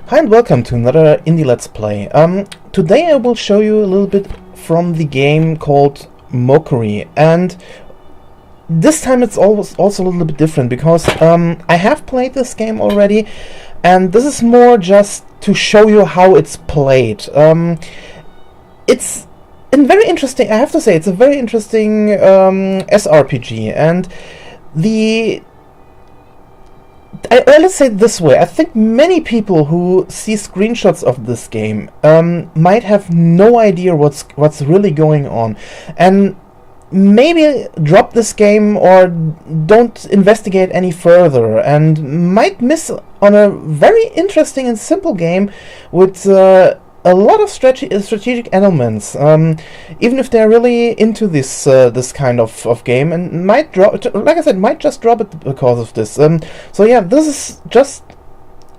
Hi and welcome to another Indie Let's Play. Today I will show you a little bit from the game called Moékuri, and this time it's also a little bit different because I have played this game already, and this is more just to show you how it's played. It's very interesting. I have to say, it's a very interesting SRPG, and let's say it this way. I think many people who see screenshots of this game might have no idea what's really going on, and maybe drop this game or don't investigate any further, and might miss on a very interesting and simple game with a lot of strategic elements, even if they're really into this kind of game, and might drop, like I said, might just drop it because of this. So yeah, this is just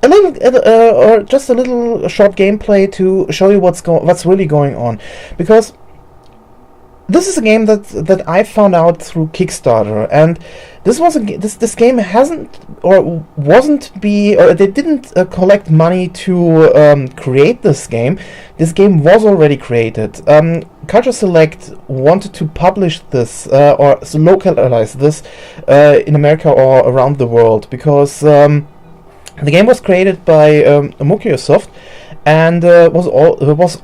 a little short gameplay to show you what's really going on, because this is a game that I found out through Kickstarter, and this game they didn't collect money to create this game. This game was already created. Culture Select wanted to publish this or localize this in America or around the world, because the game was created by MokyuSoft and was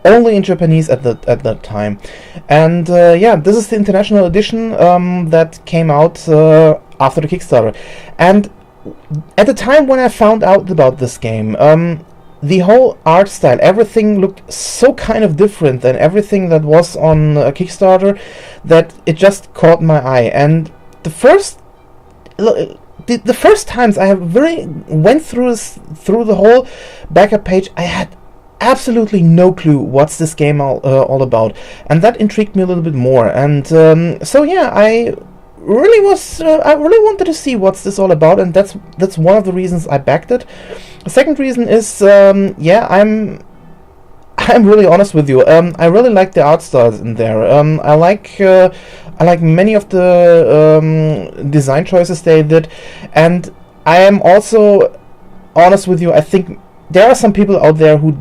only in Japanese at that time, and yeah, this is the international edition that came out after the Kickstarter. And at the time when I found out about this game, the whole art style, everything looked so kind of different than everything that was on Kickstarter, that it just caught my eye. And the first times I have really went through the whole backup page, I had absolutely no clue what's this game all about, and that intrigued me a little bit more. And so yeah, I really wanted to see what's this all about, and that's one of the reasons I backed it. The second reason is yeah, I'm really honest with you. I really like the art styles in there. I like many of the design choices they did, and I am also honest with you. I think there are some people out there who,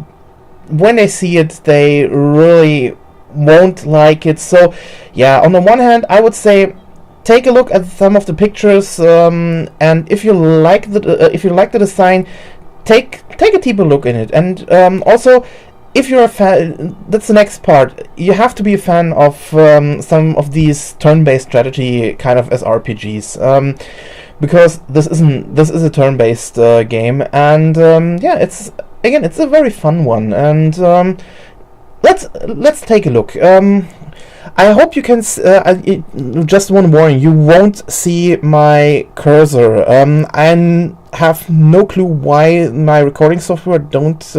when they see it, they really won't like it. So yeah, on the one hand, I would say take a look at some of the pictures, and if you like the design, take a deeper look in it. And also, if you're a fan, that's the next part. You have to be a fan of some of these turn-based strategy kind of SRPGs, because this is a turn-based game, and yeah, it's a very fun one. And let's take a look. I hope you can. Just one warning: you won't see my cursor. I have no clue why my recording software don't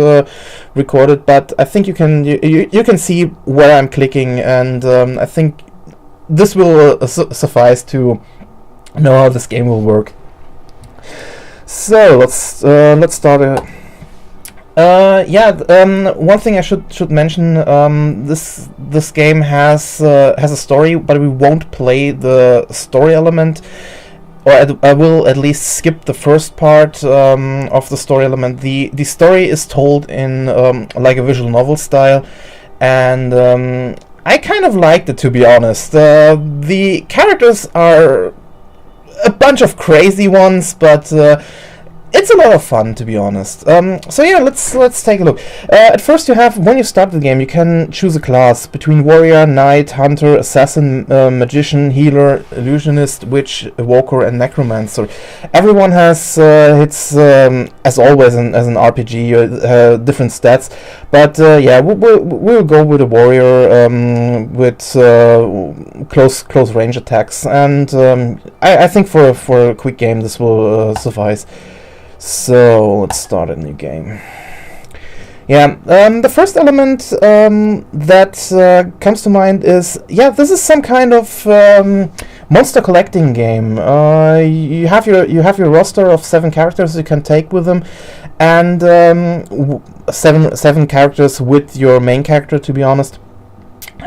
record it, but I think you can see where I'm clicking, and I think this will suffice to know how this game will work. So let's start. Yeah, one thing I should mention, this game has a story, but we won't play the story element, or I will at least skip the first part of the story element. The story is told in like a visual novel style, and I kind of liked it, to be honest. The characters are a bunch of crazy ones, but it's a lot of fun, to be honest. So yeah, let's take a look. At first, when you start the game, you can choose a class between warrior, knight, hunter, assassin, magician, healer, illusionist, witch, evoker, and necromancer. Everyone has its as always as an RPG, different stats. But yeah, we'll go with a warrior with close range attacks, and I think for a quick game this will suffice. So let's start a new game. Yeah, the first element that comes to mind is, yeah, this is some kind of monster collecting game. You have your roster of 7 characters you can take with them, and seven characters with your main character, to be honest.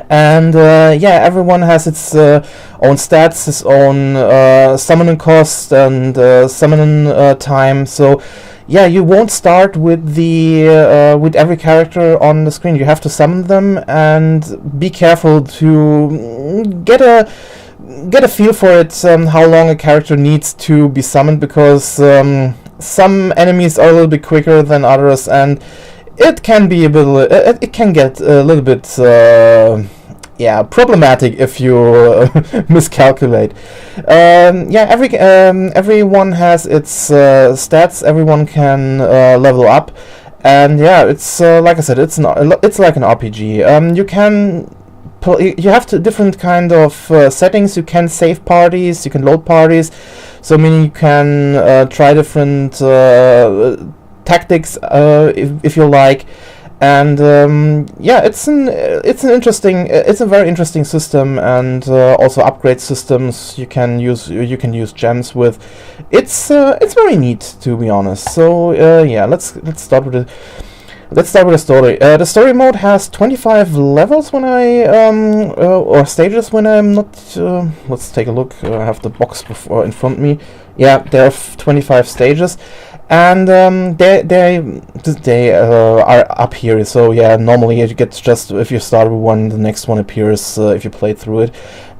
And yeah, everyone has its own stats, its own summoning cost and summoning time. So yeah, you won't start with the with every character on the screen. You have to summon them, and be careful to get a feel for it, how long a character needs to be summoned, because some enemies are a little bit quicker than others, and it can be a bit it can get a little bit yeah, problematic if you miscalculate. Yeah, everyone has its stats. Everyone can level up, and yeah, it's like I said, it's like an RPG. You have different kind of settings. You can save parties, you can load parties, so meaning you can try different tactics if you like. And yeah, it's a very interesting system, and also upgrade systems you can use gems with. It's very neat, to be honest. So yeah, let's start with the story. The story mode has 25 levels when I or stages when I'm not. Let's take a look. I have the box in front of me. Yeah, there are 25 stages. And they are up here. So yeah, normally you get just, if you start with one, the next one appears if you play through it.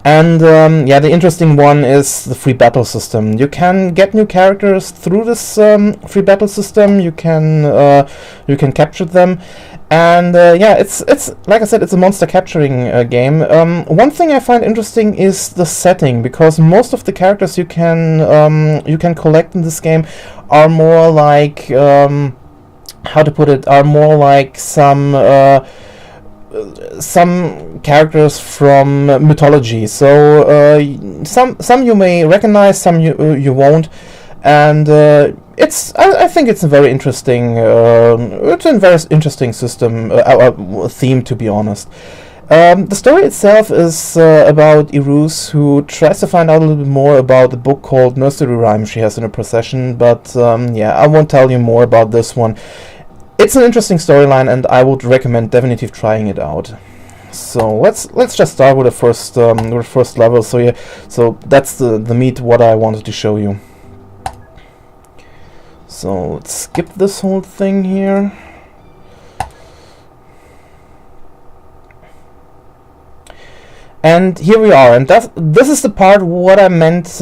And yeah, the interesting one is the free battle system. You can get new characters through this free battle system. You can capture them, and yeah, it's like I said, it's a monster capturing game. One thing I find interesting is the setting, because most of the characters you can collect in this game are more like how to put it, are more like some characters from mythology. So some you may recognize, some you won't, and I think it's a very interesting system theme, to be honest. The story itself is about Irus, who tries to find out a little bit more about the book called Nursery Rhyme she has in her possession, but yeah, I won't tell you more about this one. It's an interesting storyline, and I would recommend definitely trying it out. So let's just start with the first level. So yeah, so that's the meat what I wanted to show you. So let's skip this whole thing here. And here we are, and this is the part what I meant,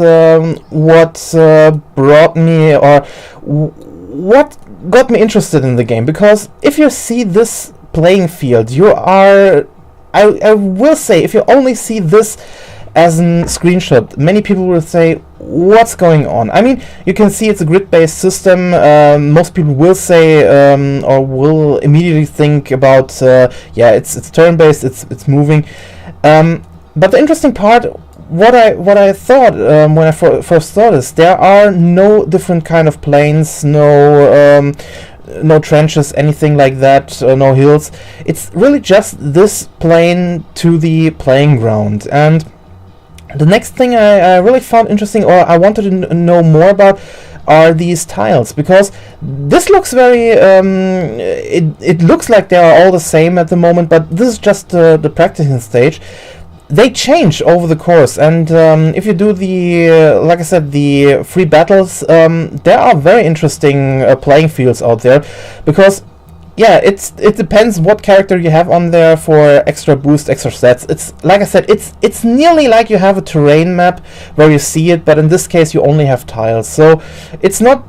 what brought me, or what got me interested in the game. Because if you see this playing field, you are, I will say, if you only see this as a screenshot, many people will say, what's going on? I mean, you can see it's a grid-based system. Most people will say, or will immediately think about, yeah, it's turn-based, it's moving. But the interesting part, what I thought when I first saw this, there are no different kind of planes, no trenches, anything like that, no hills. It's really just this plane to the playing ground. And the next thing I really found interesting, or I wanted to know more about, are these tiles, because this looks very it looks like they are all the same at the moment, but this is just the practicing stage. They change over the course, and if you do the like I said, the free battles, there are very interesting playing fields out there, because yeah, it depends what character you have on there for extra boost, extra stats. It's like I said, it's nearly like you have a terrain map where you see it, but in this case you only have tiles. So it's not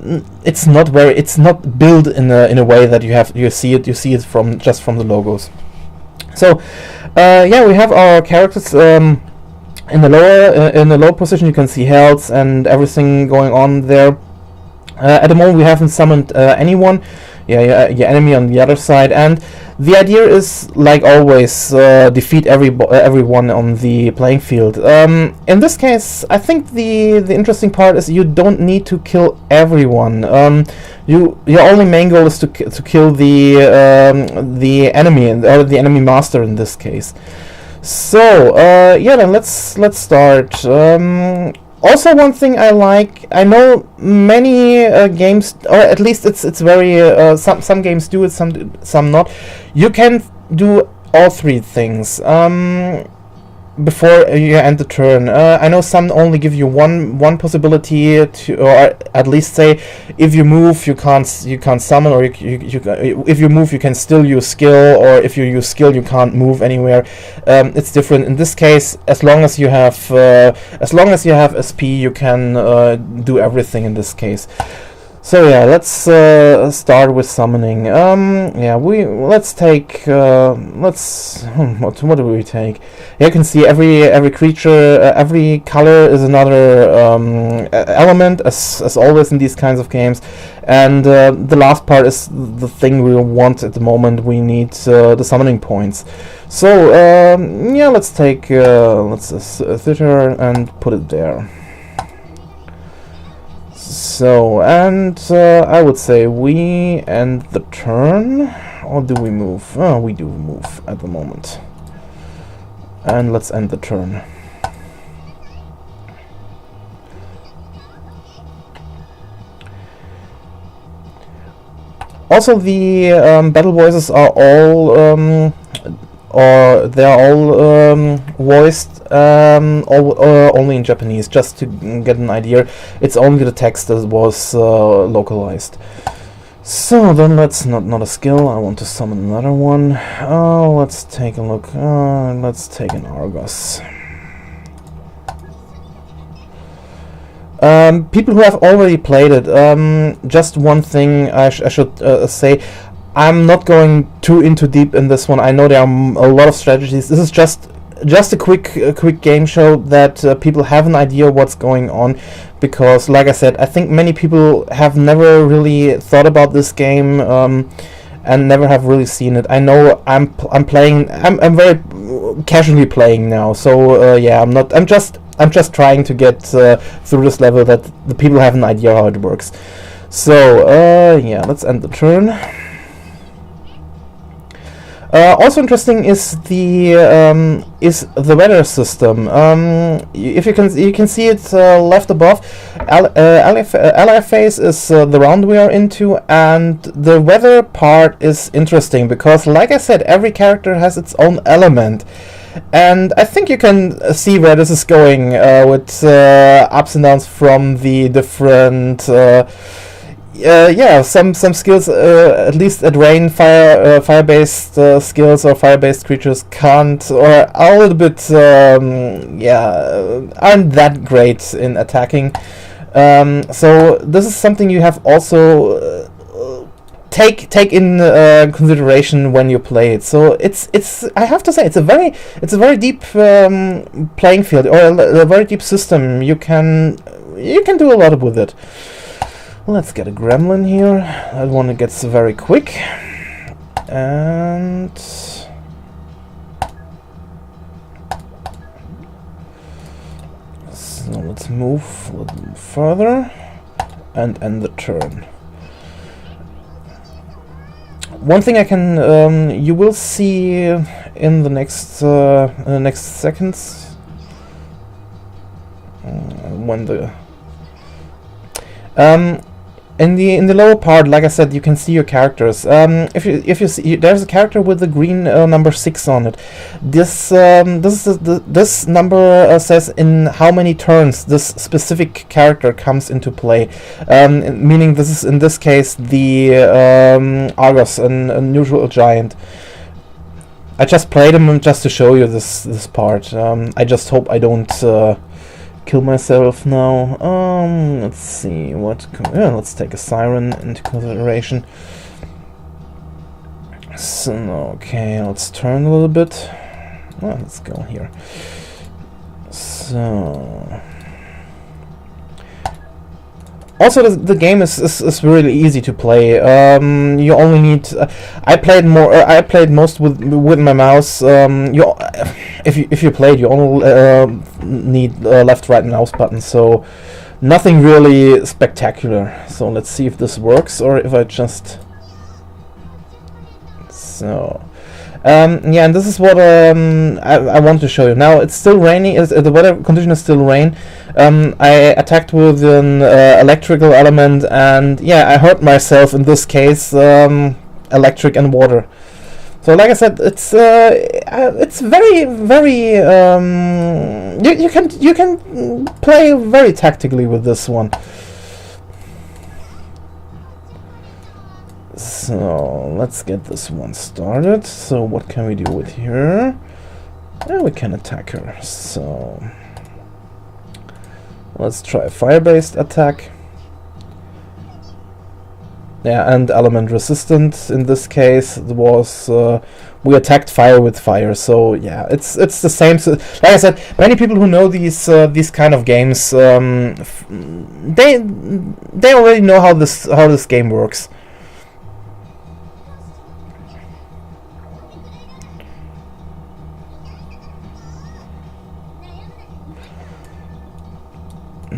built in a way that you see it from just from the logos. So yeah, we have our characters in the lower position. You can see health and everything going on there. At the moment we haven't summoned anyone. Yeah, your enemy on the other side, and the idea is, like always, defeat everyone on the playing field. In this case, I think the interesting part is you don't need to kill everyone. Your only main goal is to kill the enemy, or the enemy master in this case. So yeah, then let's start. Also, one thing I like, I know many games, or at least it's very some games do it, some not. You can do all three things. Before you end the turn, I know some only give you one possibility to, or at least say, if you move, you can't summon, or if you move, you can still use skill, or if you use skill, you can't move anywhere. It's different in this case. As long as you have SP, you can do everything in this case. So yeah, let's start with summoning. Yeah, let's take what do we take? Yeah, you can see every creature, every color is another element, as always in these kinds of games. And the last part is the thing we want at the moment. We need the summoning points. So yeah, let's take theater and put it there. So, and I would say we end the turn, or do we move? Oh, we do move at the moment. And let's end the turn. Also, the battle voices are all voiced only in Japanese, just to get an idea. It's only the text that was localized. So then let's not a skill. I want to summon another one. Let's take a look. Let's take an Argos. People who have already played it, just one thing I should say. I'm not going too into deep in this one. I know there are a lot of strategies. This is just a quick game show that people have an idea what's going on, because like I said, I think many people have never really thought about this game and never have really seen it. I know I'm very casually playing now, so yeah, I'm just trying to get through this level that the people have an idea how it works. So yeah, let's end the turn. Also interesting is the weather system. If you can see it left above, ally phase is the round we are into, and the weather part is interesting because, like I said, every character has its own element, and I think you can see where this is going with ups and downs from the different. Yeah, some skills, at least at rain, fire-based skills or fire-based creatures can't, or are a little bit, yeah, aren't that great in attacking. So this is something you have also take in consideration when you play it. So it's I have to say it's a very deep playing field, or a very deep system. You can do a lot with it. Let's get a gremlin here. That one gets very quick. And so let's move a little further and end the turn. One thing I can you will see in the next seconds when the in the lower part, like I said, you can see your characters. If you see, there's a character with the green number 6 on it. This number says in how many turns this specific character comes into play. Meaning this is in this case the Argos, a neutral giant. I just played him just to show you this part. I just hope I don't kill myself now. Let's see what. Let's take a siren into consideration. So okay, let's turn a little bit. Well, let's go here. So also the game is really easy to play. You only need. I played most with my mouse. If you played, you only need left, right, and mouse buttons. So nothing really spectacular. So let's see if this works, or if I just. So. Yeah, and this is what I want to show you. Now it's still raining. The weather condition is still rain. I attacked with an electrical element, and yeah, I hurt myself in this case. Electric and water. So like I said, it's very very you can play very tactically with this one. So let's get this one started. So what can we do with her? We can attack her. So let's try a fire-based attack. Yeah, and element resistant in this case was we attacked fire with fire. So yeah, it's the same. So, like I said, many people who know these kind of games, they already know how this game works.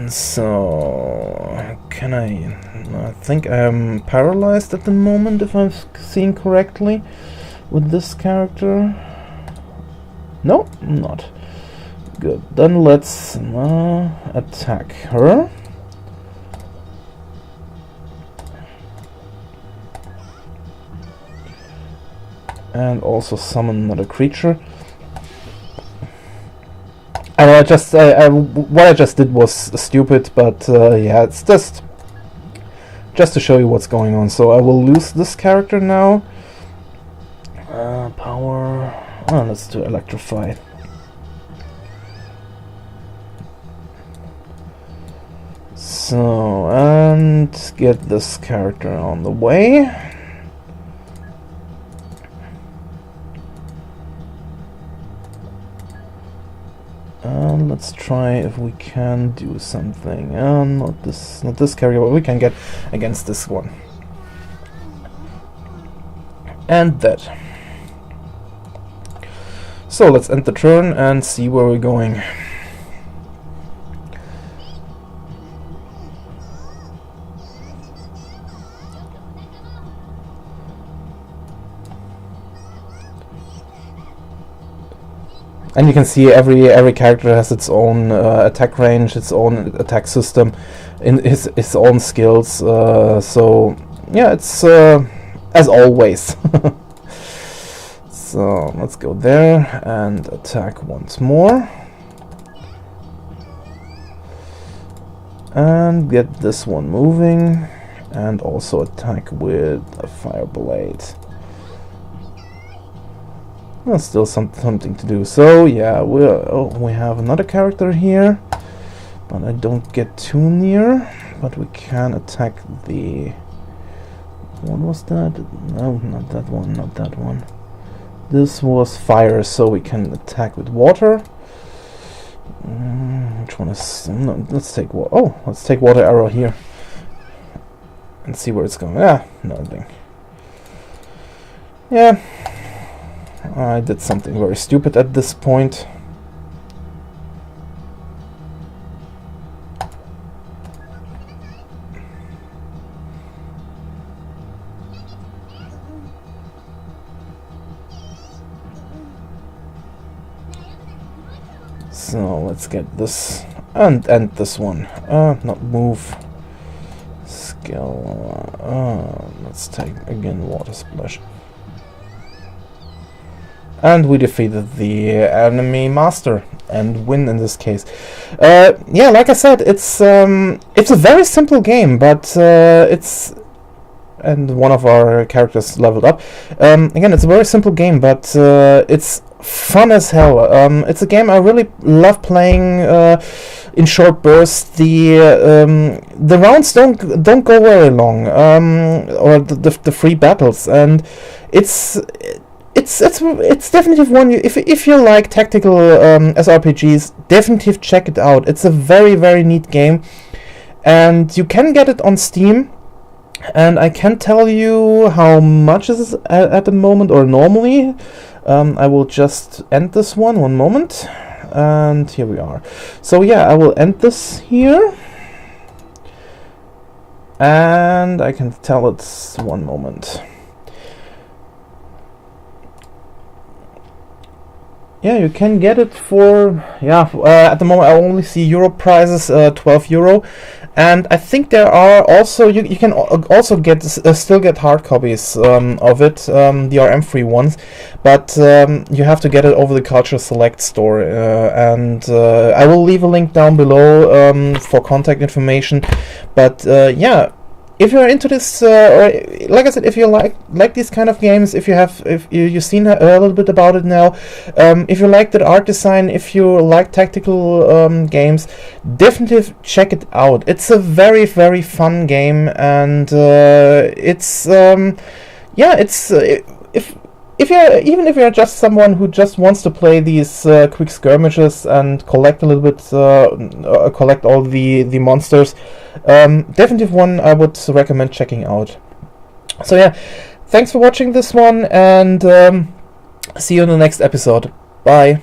So can I think I'm paralyzed at the moment, if I'm seeing correctly with this character. No, I'm not. Good. Then let's attack her. And also summon another creature. I know, what I just did was stupid, but yeah, it's just to show you what's going on. So I will lose this character now. Power. Oh, let's do electrify. So, and get this character on the way. Let's try if we can do something. Not this character, but we can get against this one. And that. So let's end the turn and see where we're going. And you can see every character has its own attack range, its own attack system, in his own skills. So yeah, it's as always. So let's go there and attack once more, and get this one moving, and also attack with a fire blade. There's still something to do. So yeah, we have another character here, but I don't get too near. But we can attack the... What was that? No, not that one, not that one. This was fire, so we can attack with water. Which one is... No, let's take water. Oh, let's take water arrow here. And see where it's going. Ah, nothing. Yeah. I did something very stupid at this point. So let's get this and end this one. Not move. Skill. Let's take again water splash. And we defeated the enemy master and win in this case. Yeah, like I said, it's a very simple game, but it's... And one of our characters leveled up. Again, it's a very simple game, but it's fun as hell. It's a game I really love playing in short bursts. The rounds don't go very long, or the free battles, and it's definitely one. If you like tactical SRPGs, definitely check it out. It's a very, very neat game, and you can get it on Steam. And I can't tell you how much it is at the moment or normally. I will just end this one moment, and here we are. So yeah, I will end this here, and I can tell it's one moment. Yeah, you can get it for, yeah, at the moment I only see Euro prices, €12, and I think there are also you can also get still get hard copies of it, the RM free ones, but you have to get it over the Culture Select store, and I will leave a link down below for contact information. But yeah, if you're into this, or like I said, if you like these kind of games, if you've seen a little bit about it now, if you like the art design, if you like tactical games, definitely check it out. It's a very, very fun game, and it's yeah, it's if you're just someone who just wants to play these quick skirmishes and collect a little bit, collect all the monsters, definitely one I would recommend checking out. So yeah, thanks for watching this one, and see you in the next episode. Bye.